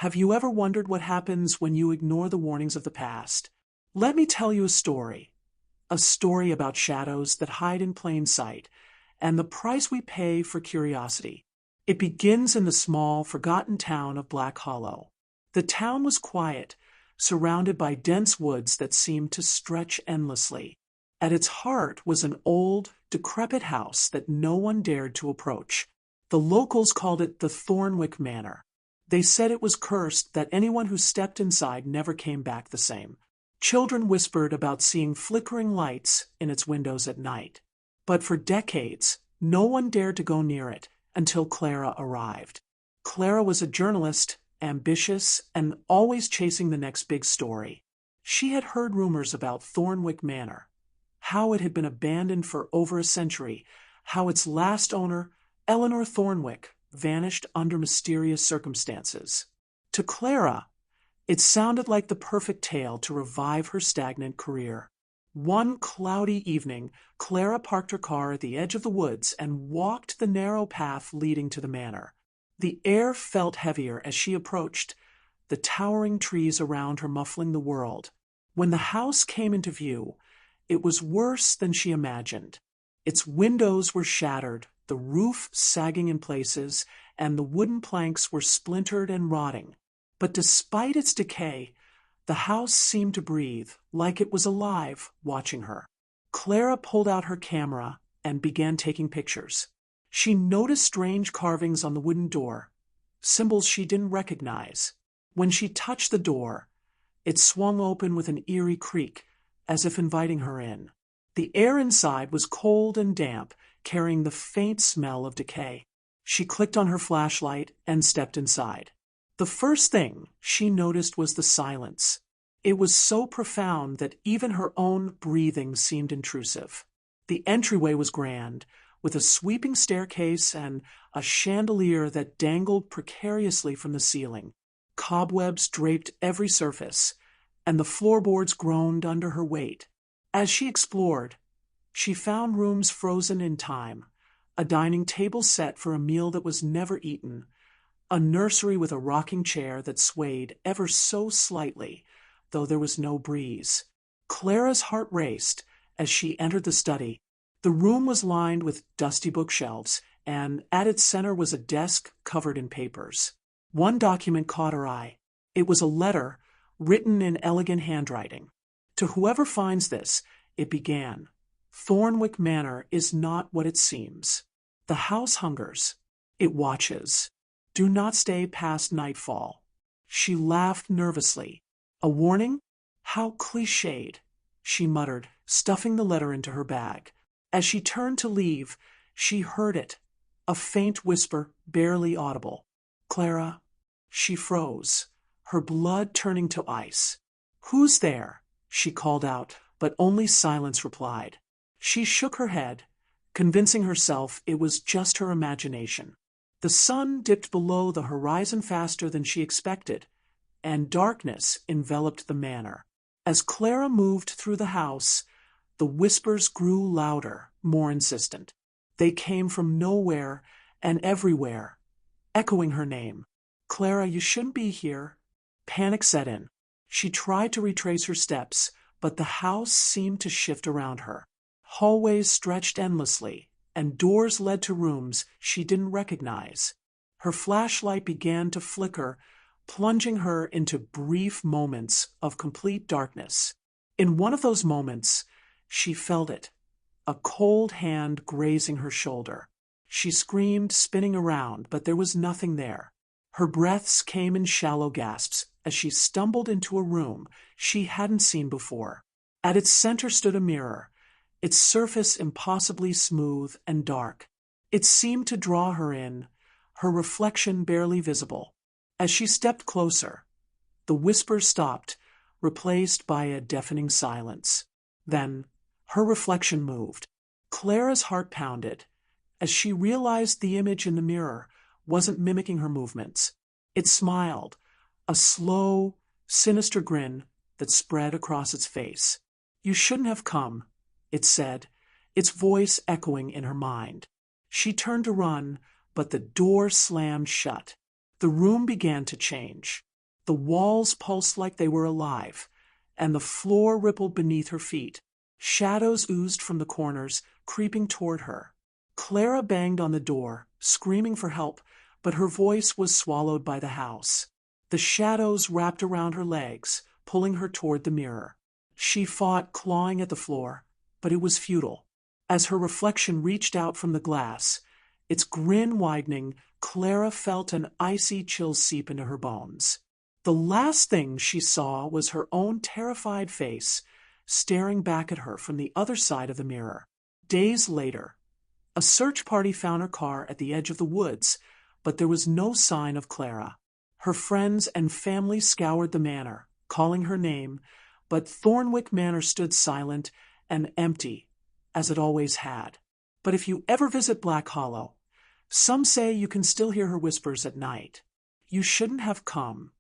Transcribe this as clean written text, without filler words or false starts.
Have you ever wondered what happens when you ignore the warnings of the past? Let me tell you a story about shadows that hide in plain sight, and the price we pay for curiosity. It begins in the small, forgotten town of Black Hollow. The town was quiet, surrounded by dense woods that seemed to stretch endlessly. At its heart was an old, decrepit house that no one dared to approach. The locals called it the Thornwick Manor. They said it was cursed, that anyone who stepped inside never came back the same. Children whispered about seeing flickering lights in its windows at night. But for decades, no one dared to go near it until Clara arrived. Clara was a journalist, ambitious, and always chasing the next big story. She had heard rumors about Thornwick Manor, how it had been abandoned for over a century, how its last owner, Eleanor Thornwick, vanished under mysterious circumstances. To Clara, it sounded like the perfect tale to revive her stagnant career. One cloudy evening, Clara parked her car at the edge of the woods and walked the narrow path leading to the manor. The air felt heavier as she approached, the towering trees around her muffling the world. When the house came into view, it was worse than she imagined. Its windows were shattered, the roof sagging in places, and the wooden planks were splintered and rotting. But despite its decay, the house seemed to breathe, like it was alive, watching her. Clara pulled out her camera and began taking pictures. She noticed strange carvings on the wooden door, symbols she didn't recognize. When she touched the door, it swung open with an eerie creak, as if inviting her in. The air inside was cold and damp, carrying the faint smell of decay. She clicked on her flashlight and stepped inside. The first thing she noticed was the silence. It was so profound that even her own breathing seemed intrusive. The entryway was grand, with a sweeping staircase and a chandelier that dangled precariously from the ceiling. Cobwebs draped every surface, and the floorboards groaned under her weight. As she explored, she found rooms frozen in time, a dining table set for a meal that was never eaten, a nursery with a rocking chair that swayed ever so slightly, though there was no breeze. Clara's heart raced as she entered the study. The room was lined with dusty bookshelves, and at its center was a desk covered in papers. One document caught her eye. It was a letter written in elegant handwriting. To whoever finds this, it began, "Thornwick Manor is not what it seems. The house hungers. It watches. Do not stay past nightfall." She laughed nervously. "A warning? How cliched," she muttered, stuffing the letter into her bag. As she turned to leave, she heard it, a faint whisper, barely audible. "Clara." She froze, her blood turning to ice. "Who's there?" she called out, but only silence replied. She shook her head, convincing herself it was just her imagination. The sun dipped below the horizon faster than she expected, and darkness enveloped the manor. As Clara moved through the house, the whispers grew louder, more insistent. They came from nowhere and everywhere, echoing her name. "Clara, you shouldn't be here." Panic set in. She tried to retrace her steps, but the house seemed to shift around her. Hallways stretched endlessly, and doors led to rooms she didn't recognize. Her flashlight began to flicker, plunging her into brief moments of complete darkness. In one of those moments, she felt it, a cold hand grazing her shoulder. She screamed, spinning around, but there was nothing there. Her breaths came in shallow gasps as she stumbled into a room she hadn't seen before. At its center stood a mirror, its surface impossibly smooth and dark. It seemed to draw her in, her reflection barely visible. As she stepped closer, the whispers stopped, replaced by a deafening silence. Then, her reflection moved. Clara's heart pounded, as she realized the image in the mirror wasn't mimicking her movements. It smiled, a slow, sinister grin that spread across its face. "You shouldn't have come," it said, its voice echoing in her mind. She turned to run, but the door slammed shut. The room began to change. The walls pulsed like they were alive, and the floor rippled beneath her feet. Shadows oozed from the corners, creeping toward her. Clara banged on the door, screaming for help, but her voice was swallowed by the house. The shadows wrapped around her legs, pulling her toward the mirror. She fought, clawing at the floor, but it was futile. As her reflection reached out from the glass, its grin widening, Clara felt an icy chill seep into her bones. The last thing she saw was her own terrified face, staring back at her from the other side of the mirror. Days later, a search party found her car at the edge of the woods, but there was no sign of Clara. Her friends and family scoured the manor, calling her name, but Thornwick Manor stood silent and empty, as it always had. But if you ever visit Black Hollow, some say you can still hear her whispers at night. You shouldn't have come.